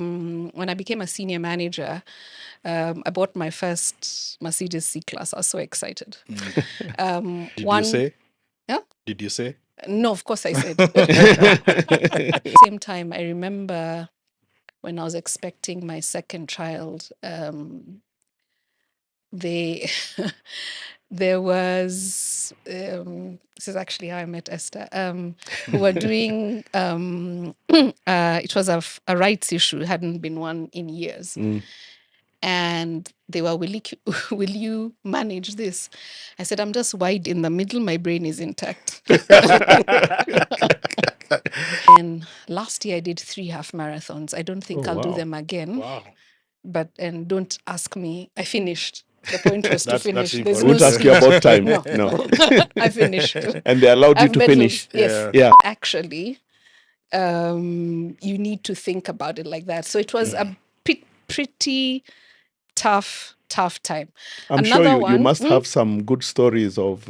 When I became a senior manager, I bought my first Mercedes C-Class. I was so excited. Did you say? Yeah? Did you say? No, of course I said. Same time, I remember when I was expecting my second child, there was, this is actually how I met Esther, who were doing, it was a rights issue, hadn't been one in years. And they were, will you manage this? I said, I'm just wide in the middle. My brain is intact. And last year I did 3 half marathons. I don't think I'll do them again. Wow. And don't ask me. I finished. The point was to finish. There's I won't ask you about time. No. I finished. And they allowed you to finish. Yes. Yeah. Actually, you need to think about it like that. So it was a pretty tough time. I'm sure you must have some good stories of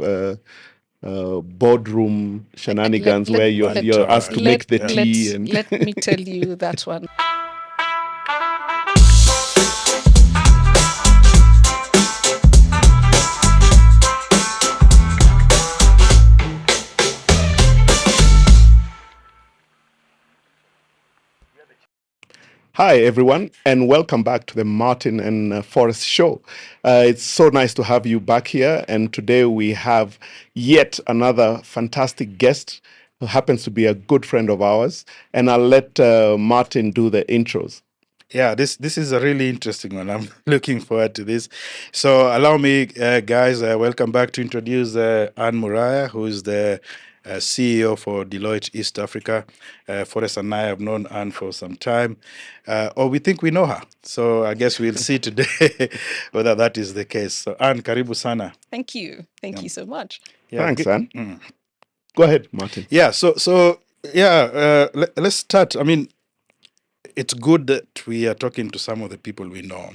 boardroom shenanigans where you're asked to make the tea. Let me tell you that one. Hi, everyone, and welcome back to the Martin and Forrest Show. It's so nice to have you back here. And today we have yet another fantastic guest who happens to be a good friend of ours. And I'll let Martin do the intros. Yeah, this is a really interesting one. I'm looking forward to this. So allow me, guys, welcome back to introduce Anne Muraya, who is the CEO for Deloitte East Africa. Forrest and I have known Anne for some time, or we think we know her. So I guess we'll see today whether that is the case. So Anne, karibu sana. Thank you. Thank you so much. Yeah, thanks, Anne. Go ahead, Martin. Yeah, let's start. I mean, it's good that we are talking to some of the people we know.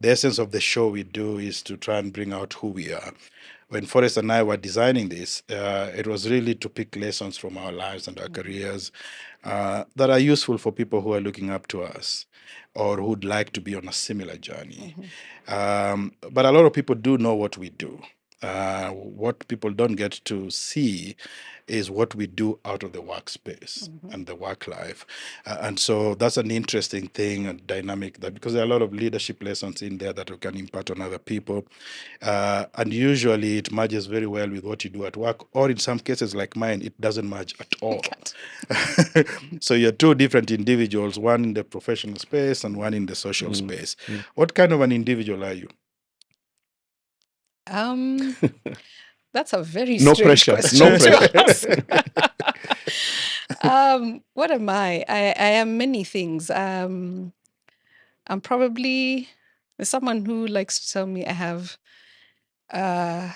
The essence of the show we do is to try and bring out who we are. When Forrest and I were designing this, it was really to pick lessons from our lives and our careers that are useful for people who are looking up to us or who'd like to be on a similar journey. But a lot of people do know what we do. What people don't get to see is what we do out of the workspace and the work life. And so that's an interesting thing, a dynamic, that because there are a lot of leadership lessons in there that we can impart on other people. And usually it merges very well with what you do at work, or in some cases like mine, it doesn't merge at all. So you're two different individuals, one in the professional space and one in the social space. What kind of an individual are you? That's a very no strange pressure. question. No pressure. What am I? I am many things. I'm probably someone who likes to tell me I have an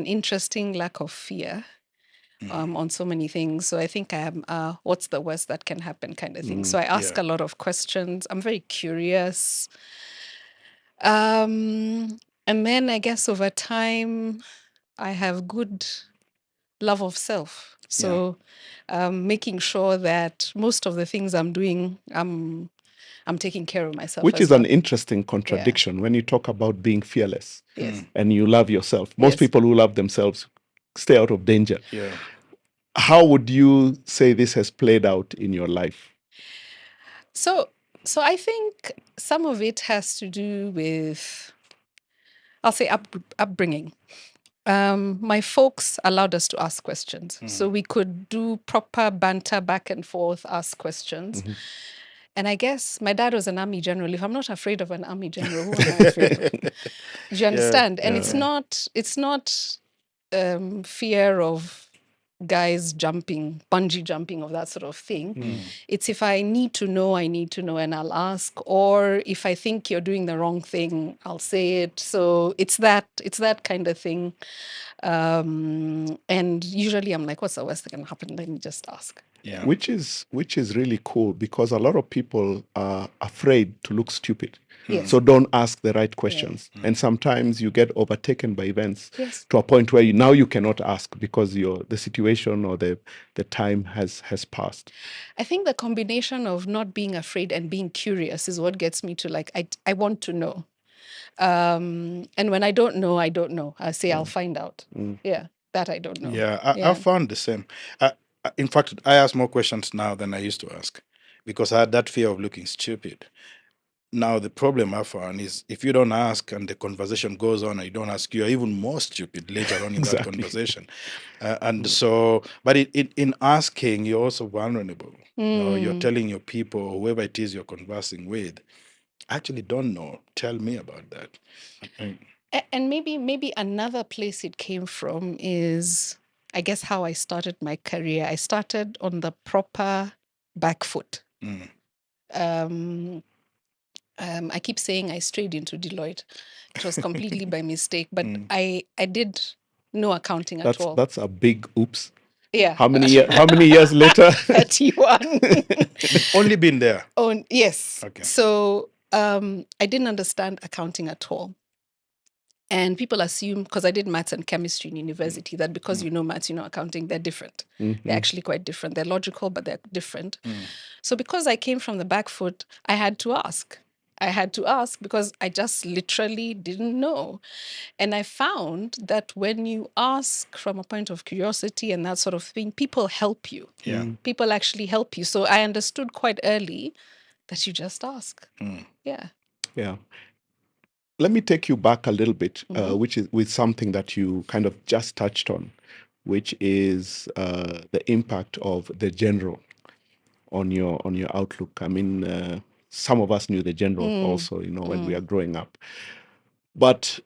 interesting lack of fear on so many things. So I think I am what's the worst that can happen kind of thing. So I ask a lot of questions. I'm very curious. And then I guess over time, I have good love of self. So making sure that most of the things I'm doing, I'm taking care of myself. Which is an interesting contradiction when you talk about being fearless and you love yourself. Most people who love themselves stay out of danger. Yeah. How would you say this has played out in your life? So I think some of it has to do with, I'll say, upbringing. My folks allowed us to ask questions. So we could do proper banter back and forth, ask questions. And I guess my dad was an army general. If I'm not afraid of an army general, who am I afraid of? Do you understand? And it's not fear of guys jumping, bungee jumping, of that sort of thing. It's if I need to know, and I'll ask. Or if I think you're doing the wrong thing, I'll say it. So it's that kind of thing. And usually I'm like, what's the worst that can happen? Let me just ask. Yeah. which is really cool, because a lot of people are afraid to look stupid. Yes. So don't ask the right questions. And sometimes you get overtaken by events Yes. to a point where you cannot ask because the situation or the time has passed. I think the combination of not being afraid and being curious is what gets me to like, I want to know. And when I don't know, I don't know. I say I'll find out. Yeah, that I don't know. Yeah, I found the same. In fact, I ask more questions now than I used to ask because I had that fear of looking stupid. Now, the problem I found is if you don't ask and the conversation goes on and you don't ask, you're even more stupid later on in that Exactly. conversation. And so, but in asking, you're also vulnerable. You're telling your people, whoever it is you're conversing with, I actually don't know. Tell me about that. And maybe another place it came from is, I guess, how I started my career. I started on the proper back foot. I keep saying I strayed into Deloitte. It was completely by mistake, but I did no accounting at all. That's a big oops. Yeah. How many years later? 31. Only been there. Oh, yes. Okay. So I didn't understand accounting at all. And people assume, because I did maths and chemistry in university, that because you know maths, you know accounting, they're different. They're actually quite different. They're logical, but they're different. So because I came from the back foot, I had to ask. I had to ask because I just literally didn't know. And I found that when you ask from a point of curiosity and that sort of thing, people help you. Yeah. People actually help you. So I understood quite early that you just ask. Yeah. Yeah. Let me take you back a little bit, which is with something that you kind of just touched on, which is the impact of the general on your outlook. I mean, some of us knew the general also, when we are growing up. But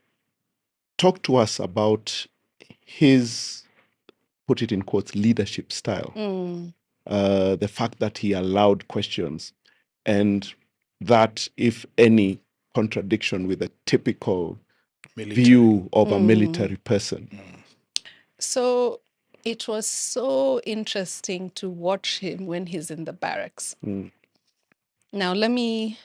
talk to us about his, put it in quotes, leadership style. The fact that he allowed questions, and that, if any, contradiction with a typical view of a military person. So it was so interesting to watch him when he's in the barracks. Now, let me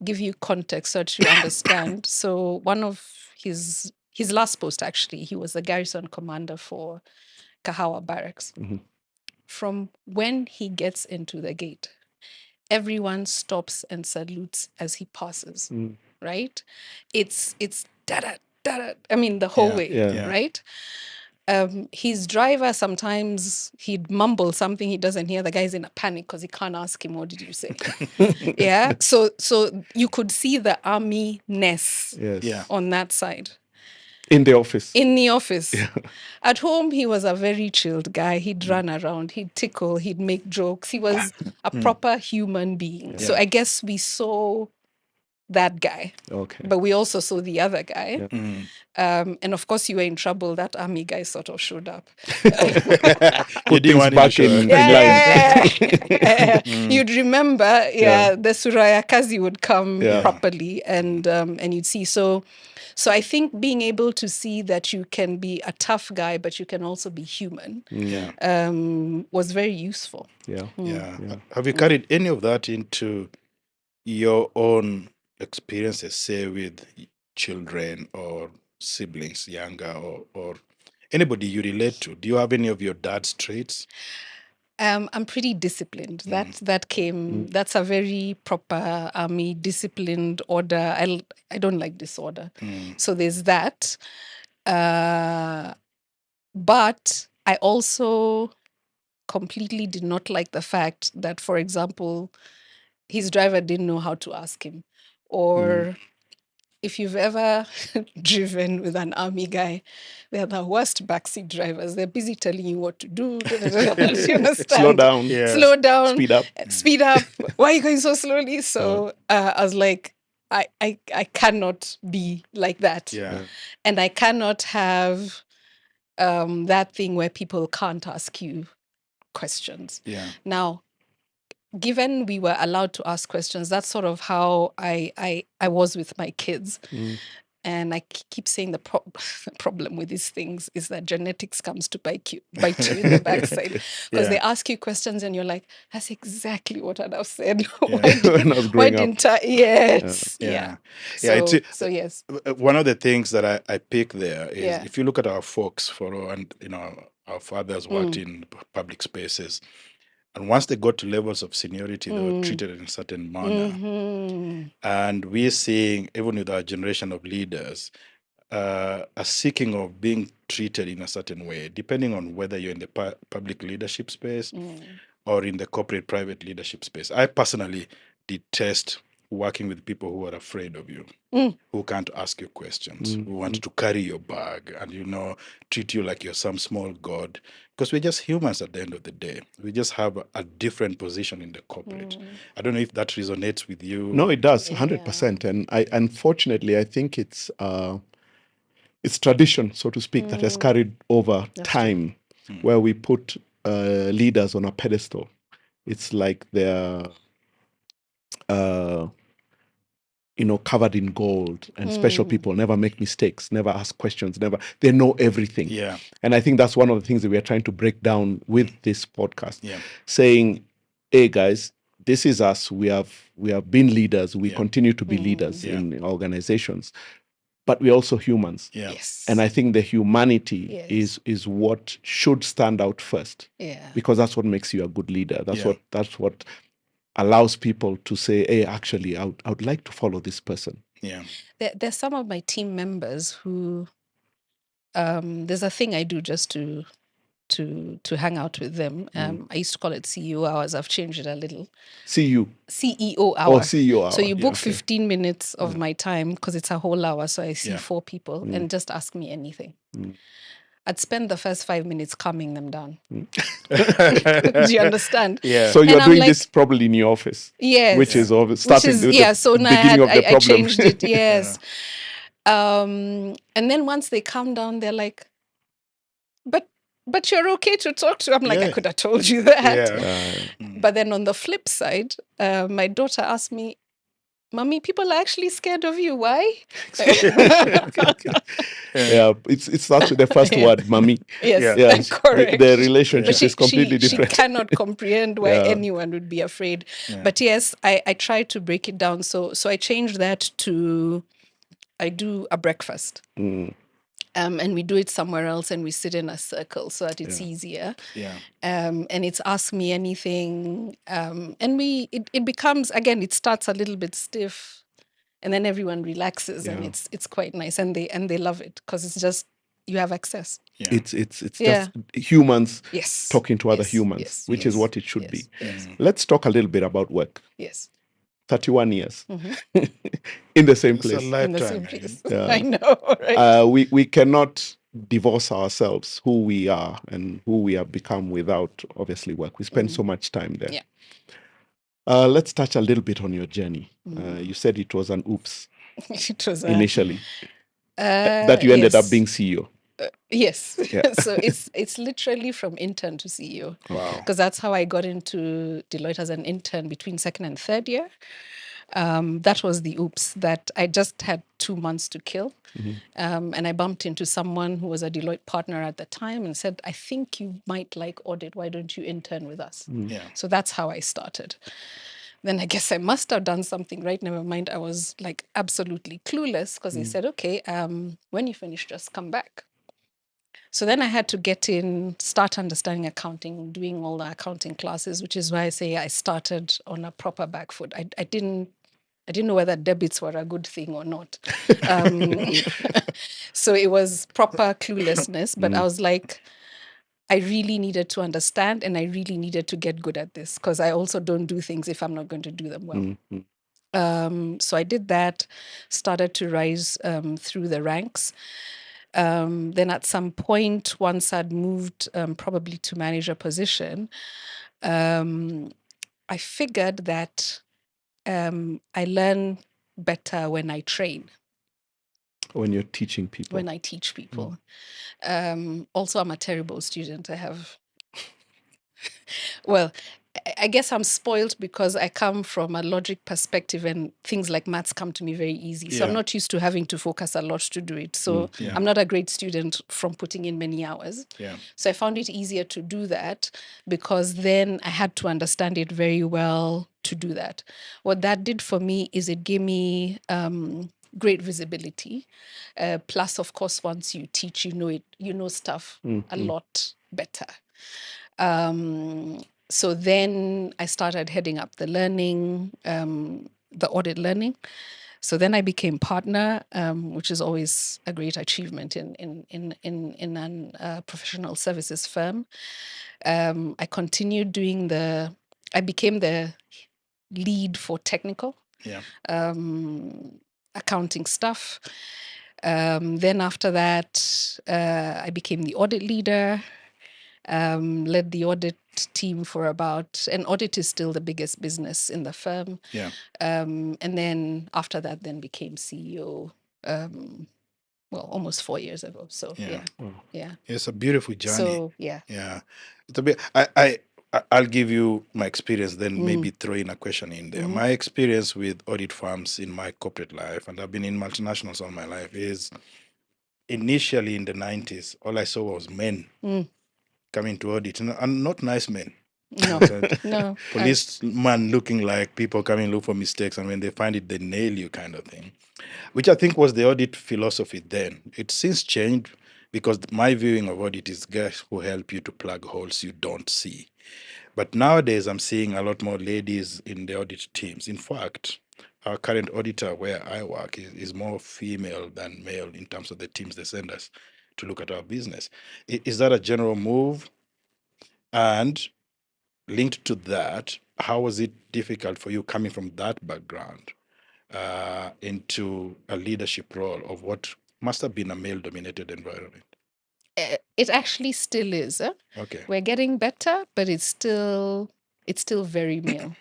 give you context so that you understand. So one of his last post, actually, he was the garrison commander for Kahawa Barracks. From when he gets into the gate, everyone stops and salutes as he passes, right? It's da-da, da-da. I mean, the whole way, right? His driver, sometimes he'd mumble something he doesn't hear. The guy's in a panic because he can't ask him, what did you say? Yeah. So you could see the army-ness on that side. In the office. In the office. At home, he was a very chilled guy. He'd run around, he'd tickle, he'd make jokes. He was a proper human being. So I guess we saw that guy. Okay. But we also saw the other guy. And of course, you were in trouble. That army guy sort of showed up. You didn't want him back to in Yeah. You'd remember, the Suraya Kazi would come properly, and you'd see. So I think being able to see that you can be a tough guy, but you can also be human, was very useful. Have you carried any of that into your own experiences, say with children or siblings, younger, or anybody you relate to? Do you have any of your dad's traits? I'm pretty disciplined. That came. That's a very proper army disciplined order. I don't like disorder. So there's that. But I also completely did not like the fact that, for example, his driver didn't know how to ask him, or if you've ever driven with an army guy, they're the worst backseat drivers. They're busy telling you what to do. Do you understand? Slow down. Slow down. Speed up. Speed up. Why are you going so slowly? So I was like, I cannot be like that. And I cannot have that thing where people can't ask you questions. Now, given we were allowed to ask questions, that's sort of how I was with my kids. And I keep saying the problem with these things is that genetics comes to bite you in the backside, because they ask you questions and you're like, that's exactly what I'd have said. When I was Why growing up. didn't I? Yes. Yeah. So, so yes. One of the things that I pick there is, Yeah. if you look at our folks, and our fathers worked Mm. in public spaces, and once they got to levels of seniority, they were treated in a certain manner. Mm-hmm. And we're seeing, even with our generation of leaders, a seeking of being treated in a certain way, depending on whether you're in the public leadership space or in the corporate private leadership space. I personally detest working with people who are afraid of you, who can't ask you questions, who want to carry your bag and, treat you like you're some small god. Because we're just humans at the end of the day. We just have a different position in the corporate. I don't know if that resonates with you. No, it does, 100%. And unfortunately, I think it's tradition, so to speak, that has carried over time, where we put leaders on a pedestal. It's like they're covered in gold, and special people never make mistakes, never ask questions, they know everything. Yeah. And I think that's one of the things that we are trying to break down with this podcast. Yeah. Saying, hey guys, this is us. We have been leaders. We continue to be leaders in organizations, but we're also humans. Yeah. Yes. And I think the humanity is what should stand out first. Yeah. Because that's what makes you a good leader. That's what allows people to say, hey, actually, I would like to follow this person. Yeah. There's some of my team members who there's a thing I do just to hang out with them. I used to call it CEO hours. I've changed it a little. CEO hour. Oh, CEO hour. So you book 15 minutes of my time, because it's a whole hour. So I see 4 people and just ask me anything. I'd spend the first 5 minutes calming them down. Do you understand? Yeah. So you're And I'm doing like, this probably in your office. Yes. Which is starting with so the now beginning of the I problem. changed it. Yes. And then once they calm down, they're like, but you're okay to talk to. I'm like, I could have told you that. Yeah. But then on the flip side, my daughter asked me, Mommy, people are actually scared of you. Why? Yeah, it starts with the first word, mommy. Yes, correct. The relationship But is completely different. She cannot comprehend why anyone would be afraid. But yes, I try to break it down. So I changed that to, I do a breakfast. And we do it somewhere else, and we sit in a circle so that it's easier. Yeah. And it's ask me anything. And it becomes, again, it starts a little bit stiff, and then everyone relaxes, and it's quite nice, and they love it, because it's just, you have access. Yeah. It's just humans talking to other humans, yes, which is what it should be. Yes. Let's talk a little bit about work. Yes. 31 years in the same It's place. a lifetime. In the same place. Yeah. I know, right? We cannot divorce ourselves, who we are and who we have become, without obviously work. We spend so much time there. Yeah. Let's touch a little bit on your journey. You said it was an oops It was initially that you ended up being CEO. Yes. So it's literally from intern to CEO. Wow. Because that's how I got into Deloitte as an intern between second and third year. That was the oops, that I just had 2 months to kill. And I bumped into someone who was a Deloitte partner at the time and said, I think you might like audit. Why don't you intern with us? Yeah. So that's how I started. Then I guess I must have done something right. Never mind. I was like absolutely clueless, because he said, okay, when you finish, just come back. So then I had to get in, start understanding accounting, doing all the accounting classes, which is why I say I started on a proper back foot. I didn't know whether debits were a good thing or not. So it was proper cluelessness, but I was like, I really needed to understand, and I really needed to get good at this, because I also don't do things if I'm not going to do them well. So I did that, started to rise through the ranks. Then at some point, once I'd moved probably to manager position, I figured that I learn better when I train. When you're teaching people. When I teach people. Also, I'm a terrible student. I have, well, I guess I'm spoiled because I come from a logic perspective and things like maths come to me very easy. So I'm Yeah. not used to having to focus a lot to do it. So Yeah. I'm not a great student from putting in many hours. Yeah. So I found it easier to do that because then I had to understand it very well to do that. What that did for me is it gave me great visibility. Plus, of course, once you teach, you know stuff a lot better. So then I started heading up the learning, the audit learning. So then I became partner, which is always a great achievement in an professional services firm. I continued doing I became the lead for technical Yeah. accounting stuff. Then after that, I became the audit leader, led the audit team for and audit is still the biggest business in the firm. Yeah. And then after that, then became CEO, almost 4 years ago. So yeah. It's a beautiful journey. So yeah. It's a bit. I'll give you my experience, then maybe throw in a question in there. My experience with audit firms in my corporate life, and I've been in multinationals all my life, is initially in the 90s, all I saw was men coming to audit, and not nice men. No, no. Policeman looking like people coming look for mistakes, and when they find it, they nail you, kind of thing. Which I think was the audit philosophy then. It's since changed because my viewing of audit is guys who help you to plug holes you don't see. But nowadays, I'm seeing a lot more ladies in the audit teams. In fact, our current auditor where I work is more female than male in terms of the teams they send us to look at our business. Is that a general move? And linked to that, how was it difficult for you coming from that background into a leadership role of what must have been a male-dominated environment? It actually still is. Okay. We're getting better, but it's still very male.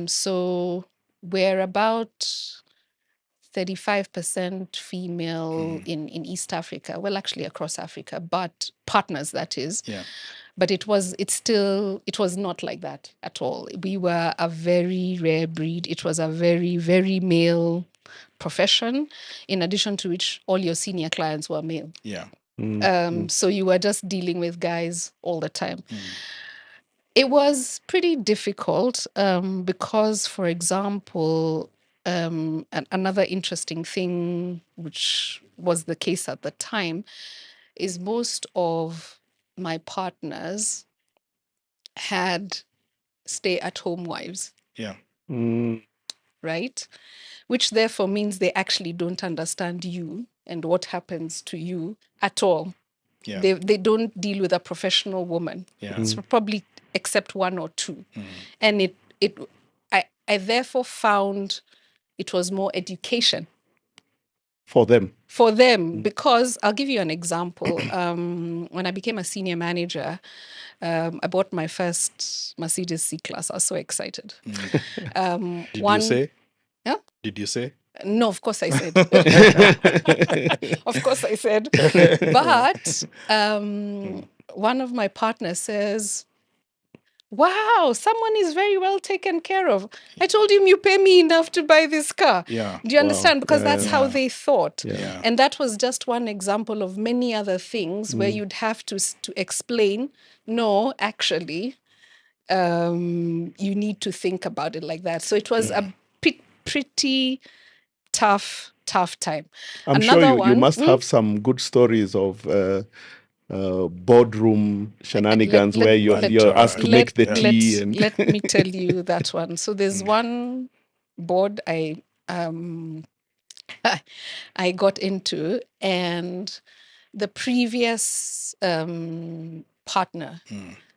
So we're about 35% female in East Africa. Well, actually across Africa, but partners, that is. Yeah. But it was not like that at all. We were a very rare breed. It was a very, very male profession, in addition to which all your senior clients were male. Yeah. So you were just dealing with guys all the time. It was pretty difficult because, for example, another interesting thing, which was the case at the time, is most of my partners had stay-at-home wives. Yeah. Right? Which therefore means they actually don't understand you and what happens to you at all. Yeah. They don't deal with a professional woman. Yeah. It's probably except one or two. And I therefore found it was more education for them. Because I'll give you an example. When I became a senior manager, I bought my first Mercedes C-Class. I was so excited. Did you say? Yeah? Did you say? No, of course I said. Of course I said. But one of my partners says, wow, someone is very well taken care of. I told him you pay me enough to buy this car. Yeah. Do you understand? Because that's how Yeah. they thought. Yeah. And that was just one example of many other things where you'd have to explain, no, actually, you need to think about it like that. So it was a pretty tough time. I'm Another sure you one, must have some good stories of boardroom shenanigans where you're asked to make the tea. Let me tell you that one. So there's one board I got into, and the previous partner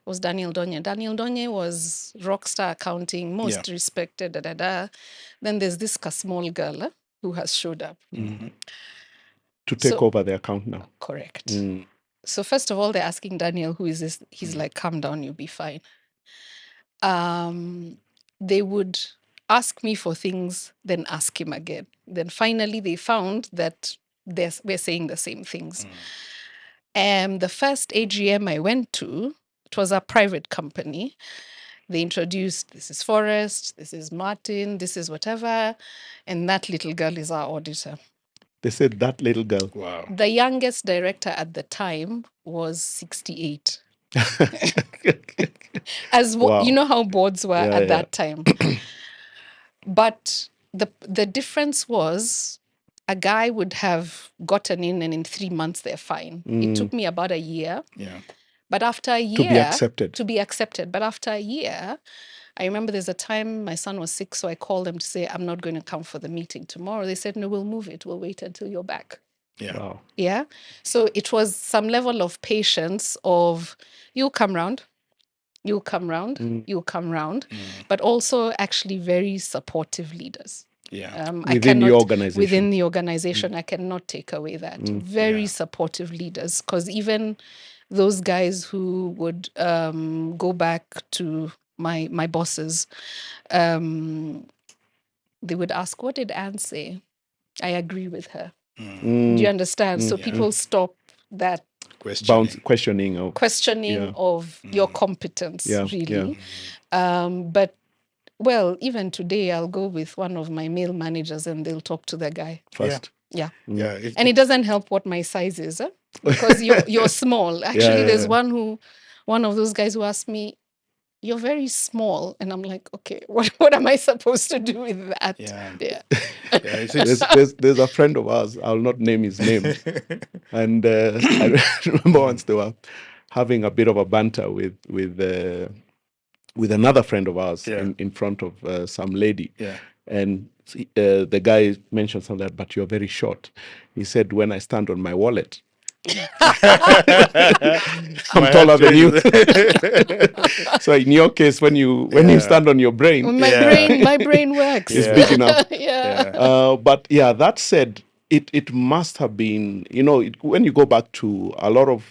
was Daniel Donye. Daniel Donye was rockstar accounting, most respected, Then there's this small girl who has showed up. To take over the account now. Correct. So first of all, they're asking Daniel, who is this? He's like, calm down, you'll be fine. They would ask me for things, then ask him again. Then finally they found that we're saying the same things. And the first AGM I went to, it was a private company. They introduced, this is Forrest, this is Martin, this is whatever, and that little girl is our auditor. They said that little girl. Wow. The youngest director at the time was 68. Wow. You know how boards were Yeah, at yeah. that time. But the difference was a guy would have gotten in and in 3 months they're fine. It took me about a year. Yeah. But after a year, To be accepted. To be accepted. But after a year, I remember there's a time my son was sick, so I called them to say, I'm not going to come for the meeting tomorrow. They said, no, we'll move it. We'll wait until you're back. Yeah. Wow. Yeah. So it was some level of patience of, you'll come round, you'll come round, you'll come round, but also actually very supportive leaders. Yeah. Within your organization. Within the organization, I cannot take away that. Very supportive leaders, because even those guys who would go back to my bosses, they would ask, what did Anne say? I agree with her. Do you understand? So people stop that Questioning. questioning of your competence, Yeah, really. But well, even today, I'll go with one of my male managers and they'll talk to the guy. first. Yeah. Yeah. And it doesn't help what my size is, because you're small. Actually, there's one of those guys who asked me, you're very small. And I'm like, okay, what am I supposed to do with that? Yeah. Yeah. There's a friend of ours, I'll not name his name. And I remember once they were having a bit of a banter with another friend of ours in front of some lady. Yeah. And the guy mentioned something like, but you're very short. He said, when I stand on my wallet, I'm taller than you. So in your case, when you stand on your brain, My brain works. it's big enough. Yeah. But yeah, that said, it must have been, when you go back to a lot of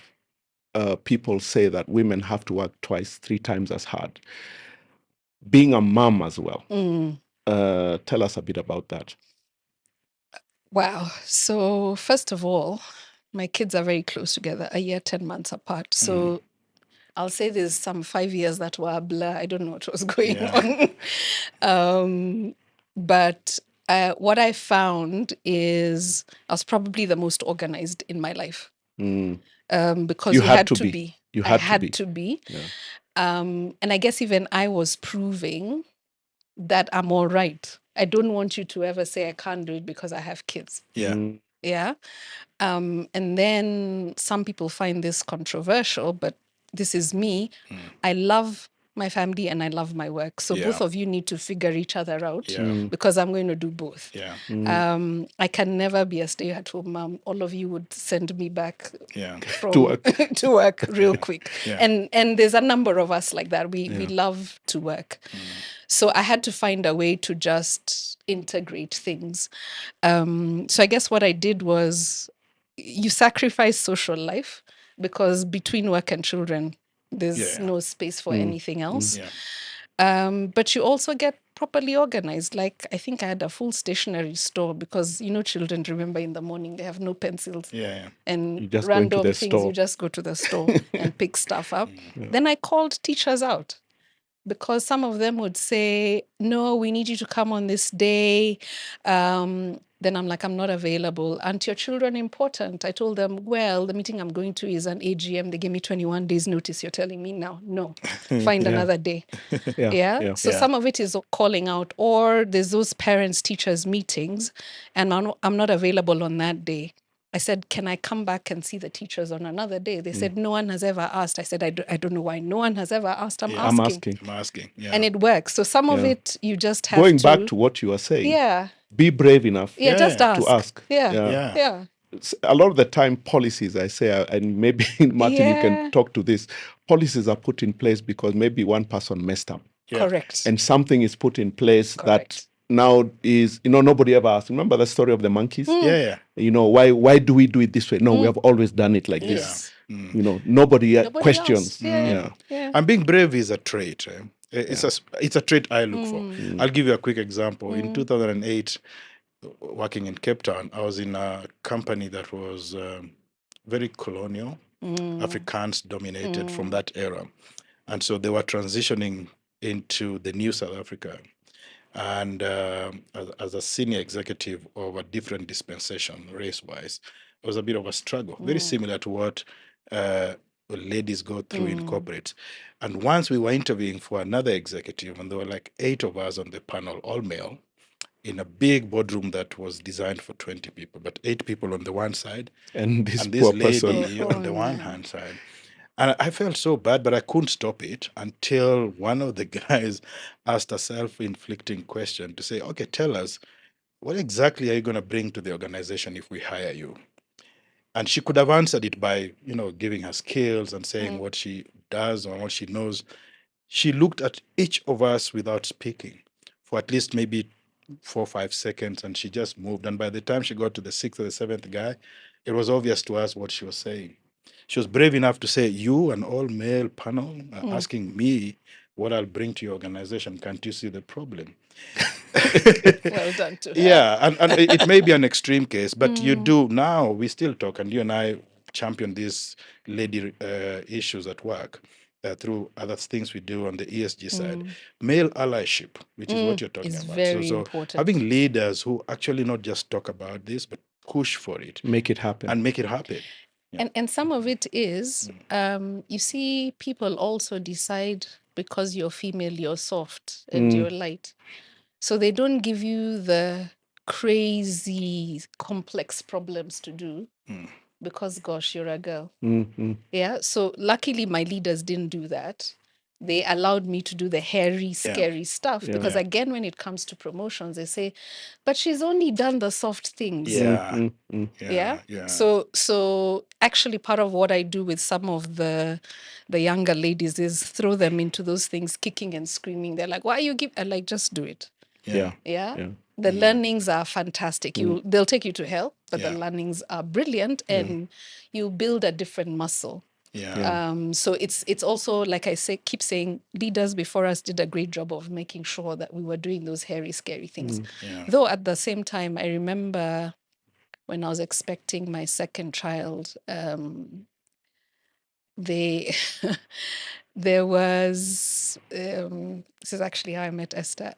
people say that women have to work twice, 3 times as hard. Being a mom as well. Tell us a bit about that. Wow. So first of all, my kids are very close together, a year, 10 months apart. So I'll say there's some 5 years that were a blur. I don't know what was going on. But what I found is I was probably the most organized in my life. Because You we had had to to be. be. You I had had to to be. Yeah. And I guess even I was proving that I'm all right. I don't want you to ever say I can't do it because I have kids. Yeah. Yeah. And then some people find this controversial, but this is me. I love my family and I love my work. So both of you need to figure each other out, because I'm going to do both. Yeah. I can never be a stay-at-home mom. All of you would send me back from To work. to work real quick. Yeah. And there's a number of us like that. We love to work. So I had to find a way to just integrate things. So I guess what I did was, you sacrifice social life because between work and children, there's no space for anything else. But you also get properly organized. Like, I think I had a full stationery store because, children, remember, in the morning, they have no pencils. And You just go into random the things, store. you just go to the store and pick stuff up. Then I called teachers out, because some of them would say, no, we need you to come on this day. Then I'm like, I'm not available. Aren't your children important? I told them, well, the meeting I'm going to is an AGM. They gave me 21 days notice. You're telling me now? No, find another day. Yeah. So some of it is calling out, or there's those parents, teachers meetings, and I'm not available on that day. I said, can I come back and see the teachers on another day? They said, no one has ever asked. I said, I don't know why no one has ever asked. I'm asking. I'm asking. Yeah. And it works. So some of it, you just have Going to... back to what you were saying, Yeah. be brave enough Just ask. to ask. Yeah. A lot of the time, policies, I say, and maybe, Martin, you can talk to this, policies are put in place because maybe one person messed up. Correct. And something is put in place that now is, nobody ever asked. Remember the story of the monkeys? Yeah. Why do we do it this way? No, we have always done it like this. Nobody questions. And being brave is a trait. It's a trait I look for. I'll give you a quick example. In 2008, working in Cape Town, I was in a company that was very colonial, Afrikaans dominated from that era. And so they were transitioning into the new South Africa, and as a senior executive of a different dispensation, race-wise, it was a bit of a struggle, very similar to what ladies go through in corporate. And once we were interviewing for another executive, and there were like 8 of us on the panel, all male, in a big boardroom that was designed for 20 people, but 8 people on the one side, And this and this poor person. lady on the one hand side. And I felt so bad, but I couldn't stop it until one of the guys asked a self-inflicting question to say, okay, tell us, what exactly are you going to bring to the organization if we hire you? And she could have answered it by, giving her skills and saying what she does or what she knows. She looked at each of us without speaking for at least maybe 4 or 5 seconds, and she just moved. And by the time she got to the 6th or the 7th guy, it was obvious to us what she was saying. She was brave enough to say, "You, an all-male panel, are asking me what I'll bring to your organization. Can't you see the problem?" Well done to her. Yeah, and it may be an extreme case, but you do now. We still talk, and you and I champion these lady issues at work through other things we do on the ESG side. Male allyship, which is what you're talking Is about. very So important. having leaders who actually not just talk about this, but push for it Make it happen. and make it happen. And some of it is, you see, people also decide because you're female, you're soft and you're light. So they don't give you the crazy complex problems to do because, gosh, you're a girl. Yeah. So luckily, my leaders didn't do that. They allowed me to do the hairy, scary stuff because, again, when it comes to promotions, they say, but she's only done the soft things. Yeah. So actually, part of what I do with some of the younger ladies is throw them into those things, kicking and screaming. They're like, "Why you give?" I'm like, "Just do it." Yeah. Yeah. The learnings are fantastic. They'll take you to hell, but the learnings are brilliant, and you build a different muscle. So it's also, like I say, keep saying, leaders before us did a great job of making sure that we were doing those hairy, scary things. Though at the same time, I remember when I was expecting my second child, they there was this is actually how I met Esther.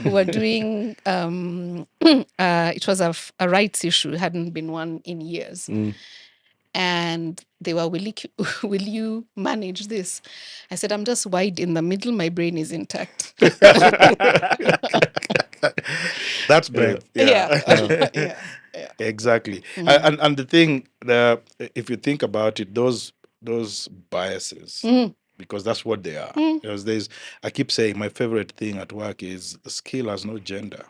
We were doing it was a rights issue, hadn't been one in years. And they were, will you manage this? I said, I'm just wide in the middle. My brain is intact. That's brave. Yeah. Exactly. And the thing, if you think about it, those biases, because that's what they are. Because I keep saying my favorite thing at work is skill has no gender.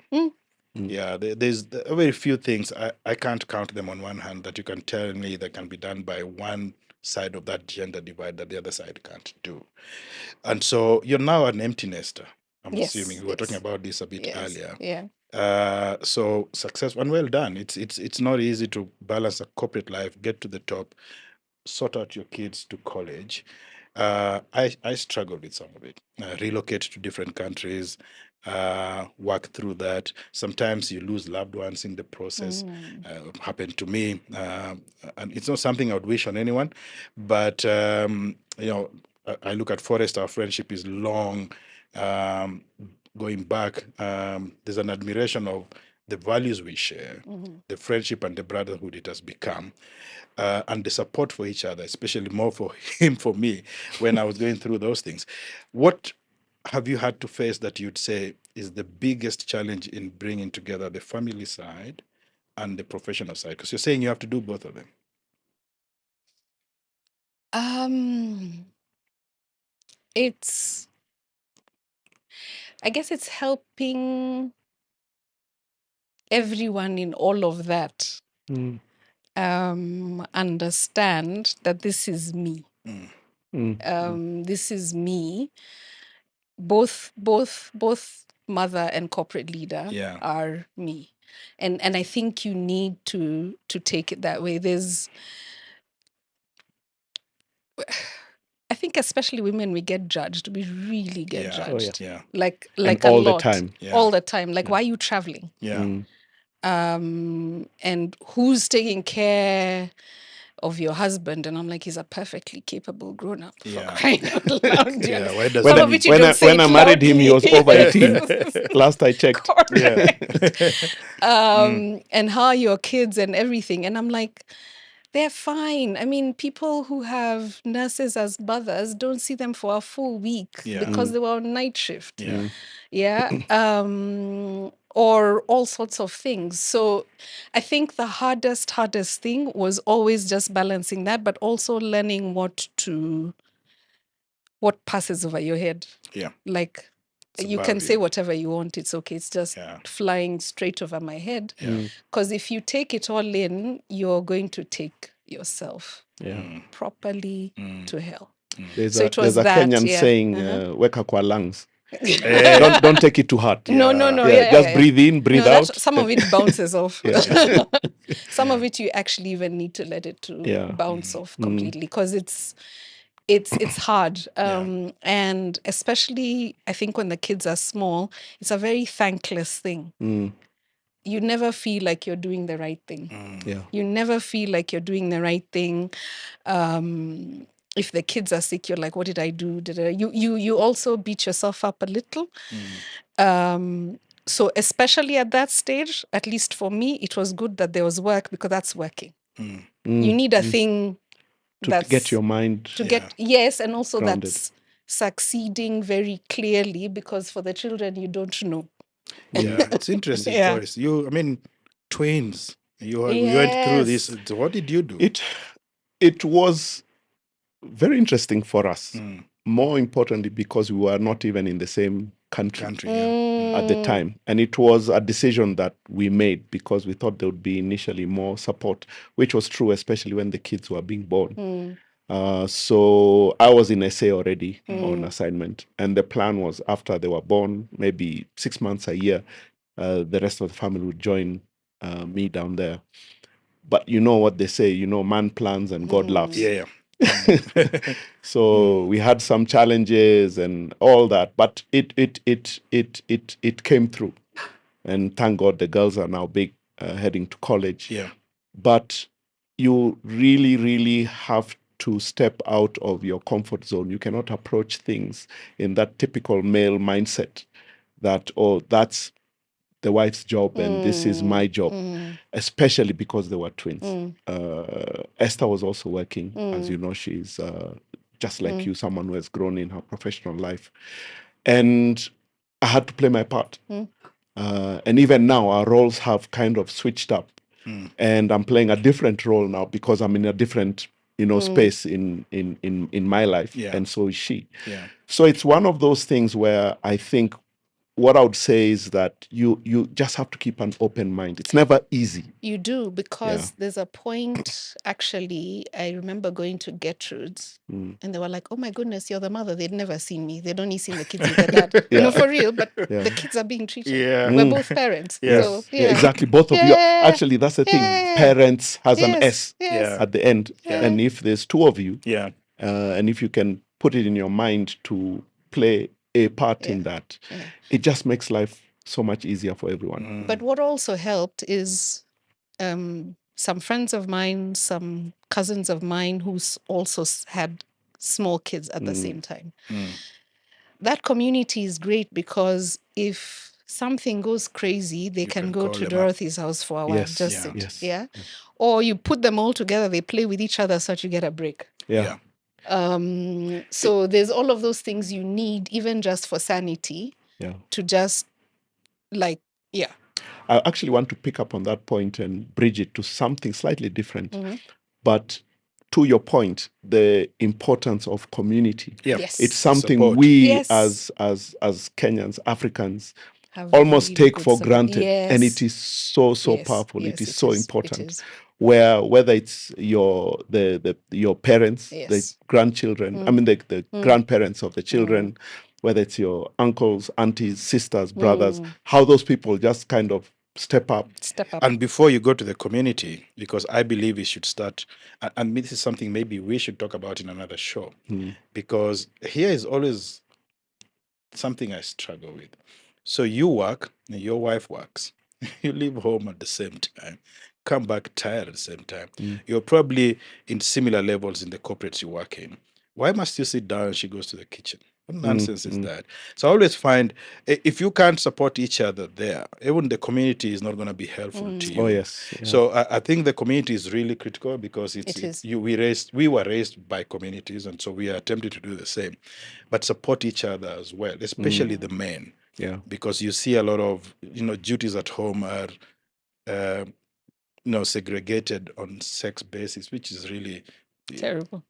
Yeah, there's very few things, I can't count them on one hand, that you can tell me that can be done by one side of that gender divide that the other side can't do. And so you're now an empty nester. I'm assuming we were talking about this a bit earlier. Yeah. So success and well done. It's not easy to balance a corporate life, get to the top, sort out your kids to college. I struggle with some of it. Relocate to different countries, work through that. Sometimes you lose loved ones in the process. Happened to me, and it's not something I would wish on anyone. But I look at Forrest. Our friendship is long. Going back, there's an admiration of the values we share, the friendship and the brotherhood it has become, and the support for each other, especially more for him, for me, when I was going through those things. What have you had to face that you'd say is the biggest challenge in bringing together the family side and the professional side? Because you're saying you have to do both of them. I guess it's helping everyone in all of that understand that this is me. This is me. Both mother and corporate leader are me, and I think you need to take it that way. I think especially women, we get judged. We really get judged. Like And a all the lot, time. all the time. Like, why are you traveling? And who's taking care? of your husband, and I'm like, he's a perfectly capable grown-up, for Yeah. crying out loud. Yeah, why does Some he of need- it you don't say when it I married him, he was over 18. loudly. Last I checked. Yeah. Correct. And how are your kids and everything? And I'm like, they're fine. I mean, people who have nurses as mothers don't see them for a full week Yeah. because they were on night shift. Yeah. Yeah. Or all sorts of things. So I think the hardest thing was always just balancing that, but also learning what passes over your head. Yeah. Like, It's you above can say you. whatever you want. It's okay. It's just Yeah. flying straight over my head. Yeah. Because if you take it all in, you're going to take yourself Yeah. properly to hell. There's So a it was there's a that, Kenyan yeah. saying, "Weka kwa lungs." Eh, Don't take it too hard. No, Yeah, just breathe in, breathe No, out. some of it bounces off. Yeah. Some of it you actually even need to let it to Yeah. bounce off completely, because it's hard. And especially I think when the kids are small, it's a very thankless thing. You never feel like you're doing the right thing. Yeah. You never feel like you're doing the right thing. If the kids are sick, you're like, what did I do? You also beat yourself up a little. So especially at that stage, at least for me, it was good that there was work, because that's working. You need a thing To that's get your mind to get, yes, and also grounded. that's succeeding very clearly, because for the children you don't know. Yeah, it's interesting, Yeah. Forrest. I mean, twins. You went through this. Yes. So what did you do? It was very interesting for us. More importantly, because we were not even in the same country at the time. And it was a decision that we made because we thought there would be initially more support, which was true, especially when the kids were being born. So I was in SA already on assignment. And the plan was, after they were born, maybe 6 months, a year, the rest of the family would join me down there. But you know what they say, man plans and God laughs. Yeah. So we had some challenges and all that, but it came through. And thank God the girls are now big, heading to college. Yeah. But you really, really have to step out of your comfort zone. You cannot approach things in that typical male mindset that, oh, that's the wife's job and this is my job, especially because they were twins. Esther was also working. As you know, she's just like you, someone who has grown in her professional life. And I had to play my part. And even now, our roles have kind of switched up. And I'm playing a different role now because I'm in a different space in my life. Yeah. And so is she. Yeah. So it's one of those things where I think what I would say is that you just have to keep an open mind. It's never easy. You do, because there's a point, actually, I remember going to Gertrude's, and they were like, oh my goodness, you're the mother. They'd never seen me. They'd only seen the kids with their dad. Yeah. No, for real, but the kids are being treated. Yeah. We're both parents. Yes. So, Yeah, exactly. Both of you. Yeah. Actually, that's the thing. Yeah. Parents has an S Yes. at the end. And if there's two of you, Yeah. and if you can put it in your mind to play a part in that, it just makes life so much easier for everyone. But what also helped is some friends of mine, some cousins of mine who also had small kids at the same time. That community is great, because if something goes crazy, they can go call to them up. Dorothy's house for a while, Yes. just Yeah. sit. Yes. Yeah. Or you put them all together, they play with each other so that you get a break. Yeah. So there's all of those things you need, even just for sanity, Yeah. to just like, yeah. I actually want to pick up on that point and bridge it to something slightly different. But to your point, the importance of community. Yeah. Yes. It's something Support. we Yes. as Kenyans, Africans, Have almost really take good for support. granted. Yes. And it is so Yes. powerful. Yes, it is it so is. important. It is. Whether it's your parents, the Yes. grandchildren, I mean the grandparents of the children, whether it's your uncles, aunties, sisters, brothers, how those people just kind of step up. And before you go to the community, because I believe we should start, and this is something maybe we should talk about in another show, because here is always something I struggle with. So you work, and your wife works, you leave home at the same time. come back tired at the same time. You're probably in similar levels in the corporates you work in. Why must you sit down and she goes to the kitchen? What nonsense is that? So I always find if you can't support each other there, even the community is not going to be helpful to you. Oh yes. Yeah. So I think the community is really critical because It is. we were raised by communities, and so we are attempting to do the same, but support each other as well, especially the men, Yeah. because you see a lot of duties at home are segregated on sex basis, which is really Terrible.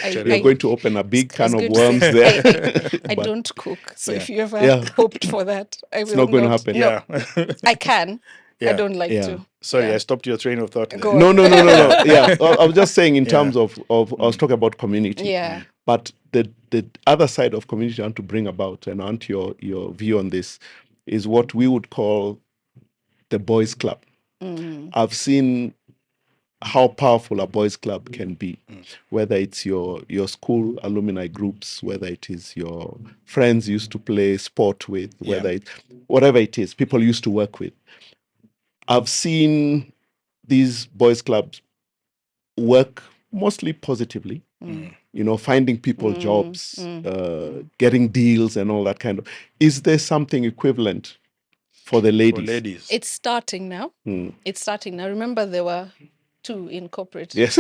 We're going to open a big I was can of going to worms say, there. I But don't cook, so Yeah. if you ever Yeah. hoped for that, I It's will not going to happen. No, Yeah. I can. I Yeah. don't like Yeah. to. Sorry, Yeah. I stopped your train of thought there. Go No, on. no. Yeah, I was just saying in Yeah. terms of I was talking about community. Yeah. But the other side of community I want to bring about, and I want your view on this, is what we would call the boys' club. I've seen how powerful a boys' club can be, whether it's your school alumni groups, whether it is your friends you used to play sport with, whether it whatever it is, people used to work with. I've seen these boys' clubs work mostly positively, finding people jobs, getting deals and all that kind of. Is there something equivalent for the For ladies? ladies. It's starting now. It's starting now. Remember, there were 2 in corporate. Yes.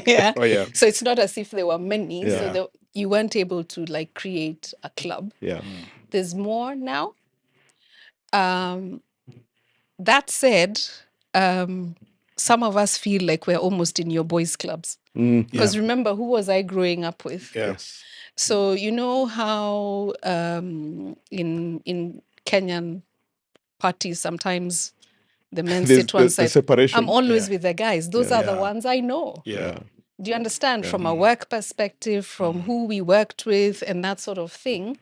Yeah. Oh, yeah. So it's not as if there were many. Yeah. So you weren't able to like create a club. Yeah. There's more now. That said, some of us feel like we're almost in your boys' clubs. Because remember, who was I growing up with? Yeah. Yes. So you know how in Kenyan parties sometimes the men There's sit one the side. separation. I'm always Yeah. with the guys. Those are the ones I know. Yeah. Do you understand? From a work perspective, from who we worked with and that sort of thing.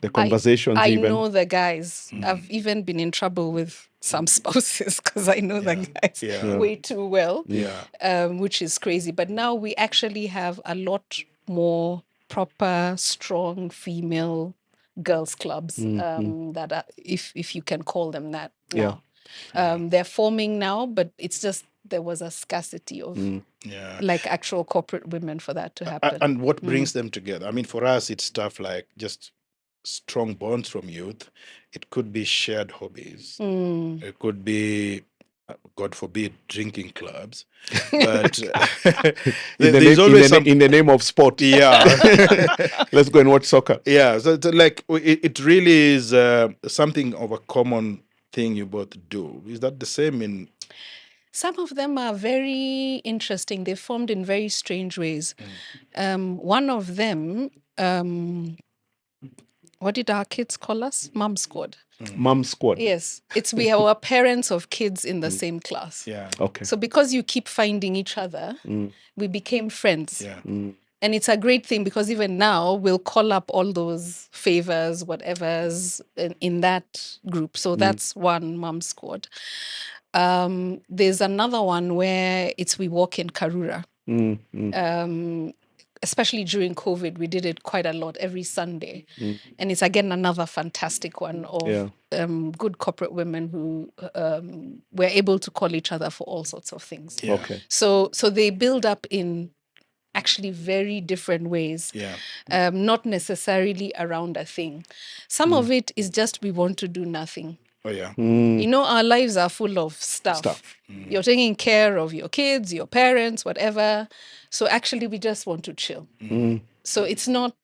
The conversations I even. know the guys. I've even been in trouble with some spouses because I know the guys way too well, which is crazy. But now we actually have a lot more proper, strong female girls' clubs that are, if you can call them that now. They're forming now, but it's just there was a scarcity of like actual corporate women for that to happen. And what brings them together? I mean, for us, it's stuff like just strong bonds from youth. It could be shared hobbies. It could be, God forbid, drinking clubs. But there's always in the name of sport. Yeah. Let's go and watch soccer. Yeah. So like it really is something of a common thing you both do. Is that the same in? Some of them are very interesting. They formed in very strange ways. One of them, what did our kids call us? Mom Squad. Mom Squad. Yes. We are parents of kids in the same class. Yeah. Okay. So because you keep finding each other, we became friends. Yeah. And it's a great thing because even now we'll call up all those favors, whatever's in that group. So that's one Mom Squad. There's another one where we walk in Karura. Especially during COVID, we did it quite a lot every Sunday. And it's again another fantastic one of good corporate women who were able to call each other for all sorts of things. Yeah. Okay. So they build up in actually very different ways, not necessarily around a thing. Some of it is just we want to do nothing. Oh, yeah. You know, our lives are full of stuff. You're taking care of your kids, your parents, whatever. So actually, we just want to chill. So it's not.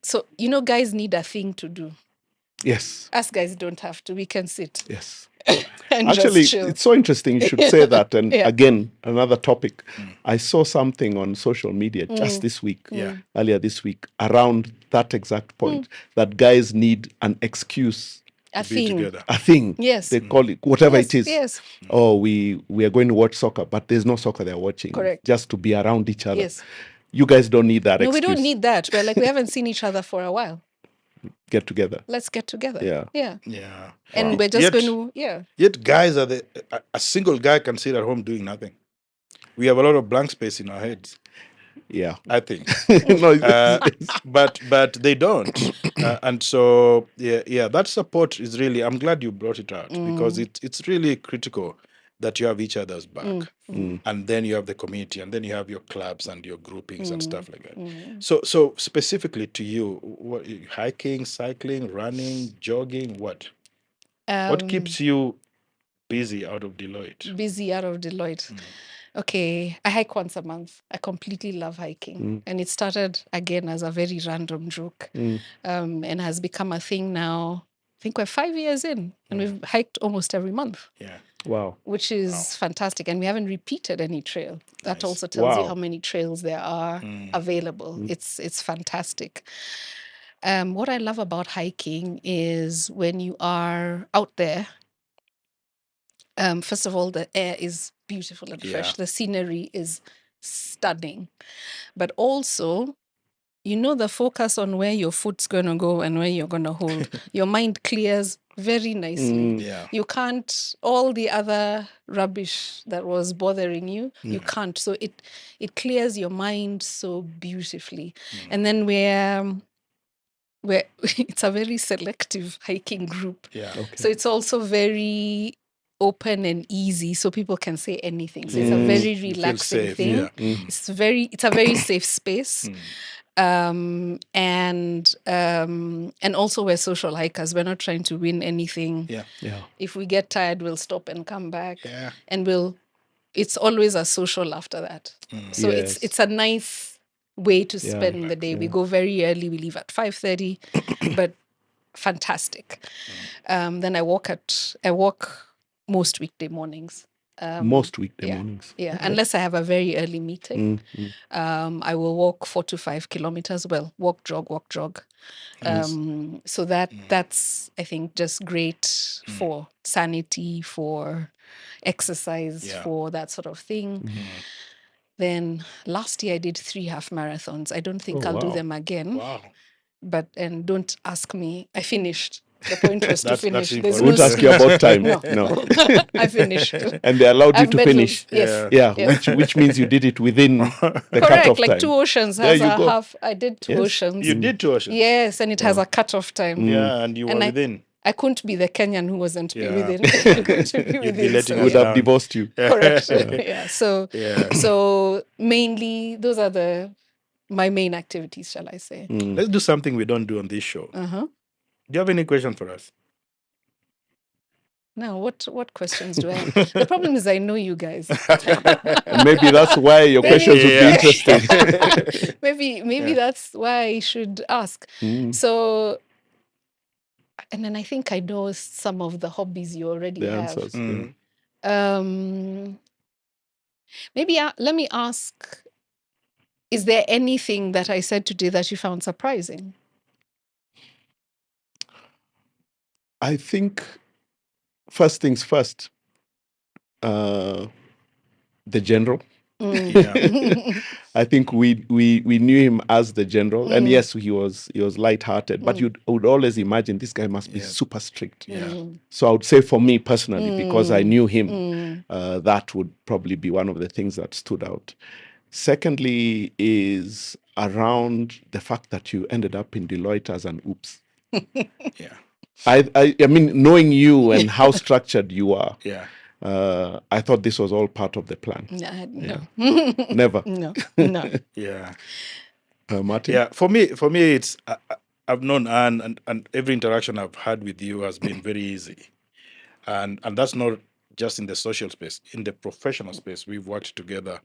So, guys need a thing to do. Yes. Us guys don't have to. We can sit. Yes. And Actually, just chill. it's so interesting you should say that. And again, another topic. I saw something on social media just this week, earlier this week, around that exact point, that guys need an excuse. A Be thing. together. A thing. Yes. They call it whatever Yes, it is. yes. Oh, we are going to watch soccer, but there's no soccer they're watching. Correct. Just to be around each other. Yes. You guys don't need that No, excuse. we don't need that. We're like, we haven't seen each other for a while. Get together. Let's get together. Yeah. Yeah. Yeah. And we're just going to, Yet guys are a single guy can sit at home doing nothing. We have a lot of blank space in our heads. Yeah. I think. No, But they don't. And so yeah, that support is really, I'm glad you brought it out, because it's really critical that you have each other's back. And then you have the community, and then you have your clubs and your groupings and stuff like that. So specifically to you, what, hiking, cycling, running, jogging, what keeps you busy out of Deloitte? busy out of Deloitte. Okay, I hike once a month. I completely love hiking. And it started again as a very random joke, and has become a thing now. I think we're 5 years in, and we've hiked almost every month. Yeah. wow. Which is fantastic. And we haven't repeated any trail. That Nice. also tells you Wow. how many trails there are available. It's fantastic. What I love about hiking is when you are out there, first of all, the air is beautiful and fresh. Yeah. The scenery is stunning. But also, you know, the focus on where your foot's going to go and where you're going to hold, your mind clears very nicely. Yeah. You can't, all the other rubbish that was bothering you, you can't. So it clears your mind so beautifully. And then we're it's a very selective hiking group. Yeah. Okay. So it's also very open and easy, so people can say anything. So it's a very You feel relaxing safe, thing. yeah. It's a very safe space. And also we're social hikers. We're not trying to win anything. Yeah. Yeah. If we get tired, we'll stop and come back. Yeah. And it's always a social after that. So Yes. it's a nice way to Yeah. spend the day. We go very early, we leave at 5:30, but fantastic. Then I walk most weekday mornings. Most weekday yeah, mornings. Yeah, unless I have a very early meeting. I will walk 4 to 5 kilometers. Well, walk, jog. So that's, I think, just great for sanity, for exercise, Yeah. for that sort of thing. Then last year I did 3 half marathons. I don't think Oh, I'll do wow. them again. Wow. And don't ask me. I finished. The point was to That's finish. important. There's I won't no ask you about time. No. No. I finished. And they allowed you I've to met finish. Yes. Yeah, Yes. which means you did it within the Correct. cutoff Like time. 2 Oceans There has you a go. half. I did 2 Yes. Oceans. You did 2 Oceans. Yes, and it has a cutoff time. Yeah, and you were And within. I couldn't be the Kenyan who wasn't be Yeah. within. I couldn't be You'd be within. letting So, Would us have down. divorced you. correct. Yeah. So Yeah. so mainly those are my main activities, shall I say. Let's do something we don't do on this show. Uh-huh. Do you have any question for us? Now, what questions do I have? The problem is I know you guys. And maybe that's why your questions would be Yeah. interesting. Maybe that's why I should ask. So, and then I think I know some of the hobbies you already The have. answers. Yeah. Maybe let me ask, is there anything that I said today that you found surprising? I think first things first, the general. Yeah. I think we knew him as the general, and yes, he was lighthearted, but you would always imagine this guy must be Yeah. super strict. Yeah. So I would say for me personally, because I knew him, that would probably be one of the things that stood out. Secondly, is around the fact that you ended up in Deloitte as an oops. Yeah. I mean, knowing you and how structured you are, Yeah. I thought this was all part of the plan. No. Never. No. Yeah. Martin? Yeah. For me, it's I've known Anne, and every interaction I've had with you has been very easy, and that's not just in the social space. In the professional space, we've worked together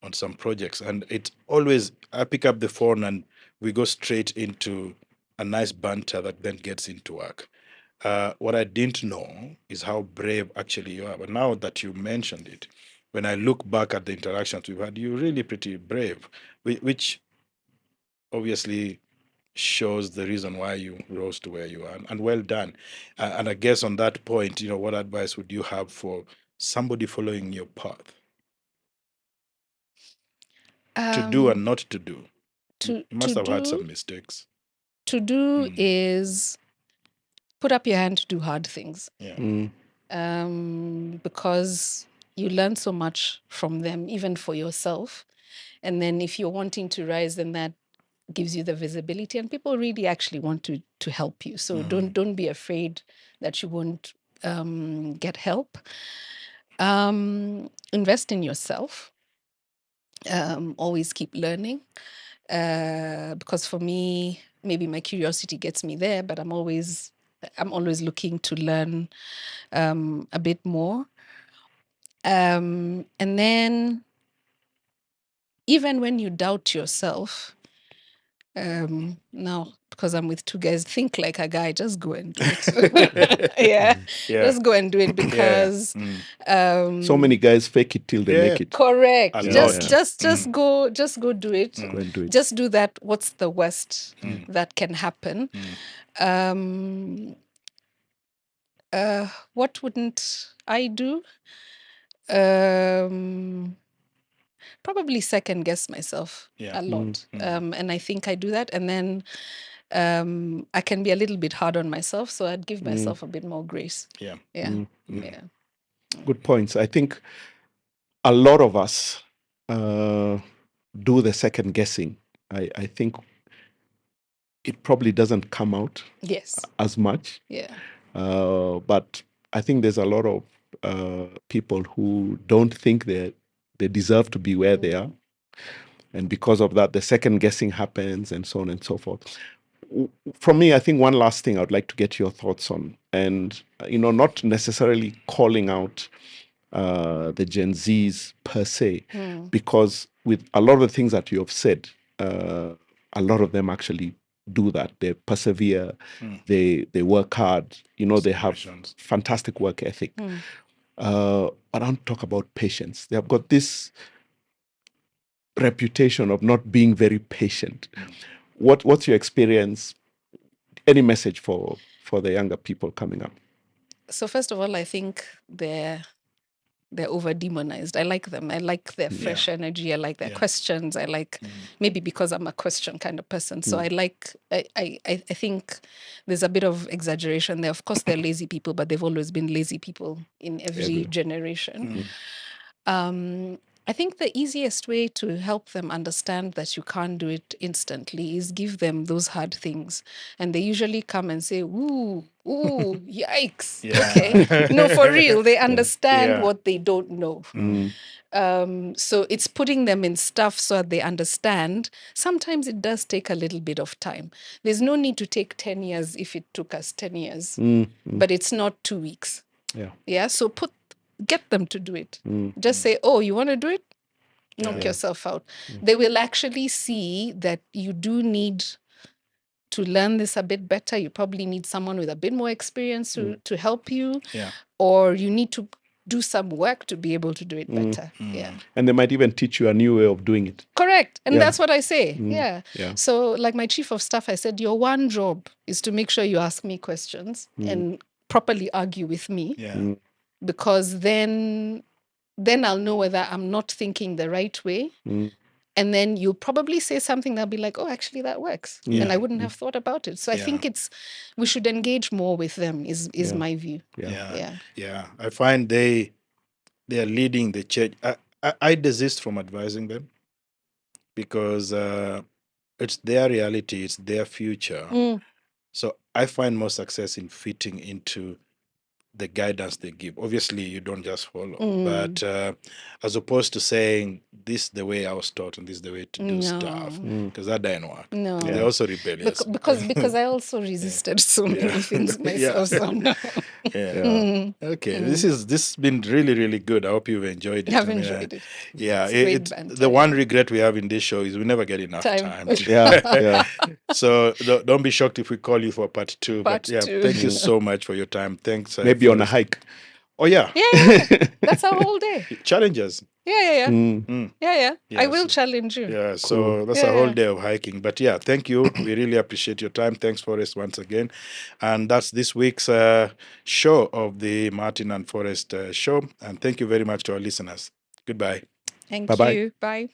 on some projects, and it's always I pick up the phone and we go straight into a nice banter that then gets into work. What I didn't know is how brave actually you are. But now that you mentioned it, when I look back at the interactions we've had, you're really pretty brave, which obviously shows the reason why you rose to where you are. And well done. And I guess on that point, what advice would you have for somebody following your path? To do and not to do. You must have had some mistakes. To do is put up your hand to do hard things. Yeah. Because you learn so much from them, even for yourself. And then if you're wanting to rise, then that gives you the visibility, and people really actually want to help you. So don't be afraid that you won't get help. Invest in yourself. Always keep learning. Because for me, maybe my curiosity gets me there, but I'm always looking to learn a bit more. And then even when you doubt yourself, now because I'm with two guys, think like a guy, just go and do it. Yeah, just go and do it, because So many guys fake it till they make it. correct. A Just lot. go do it. Go and do it. Just do that. What's the worst that can happen? What wouldn't I do? Probably second guess myself a lot. And I think I do that. And then I can be a little bit hard on myself. So I'd give myself a bit more grace. Yeah. Yeah. Good points. I think a lot of us do the second guessing. I think it probably doesn't come out Yes. as much. Yeah. But I think there's a lot of people who don't think they deserve to be where they are. And because of that, the second guessing happens and so on and so forth. From me, I think one last thing I would like to get your thoughts on, and not necessarily calling out the Gen Zs per se, because with a lot of the things that you have said, a lot of them actually do that. They persevere, they work hard, they have fantastic work ethic. But I don't talk about patience. They have got this reputation of not being very patient. What's your experience? Any message for the younger people coming up? So first of all, I think they're over demonized. I like them. I like their fresh energy. I like their questions. I like, maybe because I'm a question kind of person. So I think there's a bit of exaggeration there. Of course, they're lazy people, but they've always been lazy people in every generation. I think the easiest way to help them understand that you can't do it instantly is give them those hard things. And they usually come and say, ooh, yikes. Okay. No, for real. They understand what they don't know. So it's putting them in stuff so that they understand. Sometimes it does take a little bit of time. There's no need to take 10 years if it took us 10 years, but it's not 2 weeks. Yeah. So get them to do it. Just say, oh, you want to do it? Knock yourself out. They will actually see that you do need to learn this a bit better. You probably need someone with a bit more experience to help you. Or you need to do some work to be able to do it better. Yeah. And they might even teach you a new way of doing it. Correct. And that's what I say. Yeah. So like my chief of staff, I said, your one job is to make sure you ask me questions and properly argue with me. Because then I'll know whether I'm not thinking the right way. And then you'll probably say something that'll be like, oh, actually, that works. And I wouldn't have thought about it. So I think we should engage more with them is my view. Yeah. I find they are leading the change. I desist from advising them because it's their reality, it's their future. So I find more success in fitting into the guidance they give. Obviously, you don't just follow, but as opposed to saying this is the way I was taught and this is the way to do stuff, because that didn't work. No, they're also rebellious. Because I also resisted so many things myself. So no. Okay, this has been really, really good. I hope you've enjoyed it. I've enjoyed it. Yeah, It's great banter, the one regret we have in this show is we never get enough time. So don't be shocked if we call you for part two. Part two. Thank you so much for your time. Thanks. Maybe on a hike. Oh yeah. Yeah. That's a whole day. Challenges. Yeah. I will challenge you. Yeah, so that's a whole day of hiking. But yeah, thank you. We really appreciate your time. Thanks, Forrest, once again. And that's this week's show of the Martin and Forrest show. And thank you very much to our listeners. Goodbye. Thank Bye-bye. you. Bye.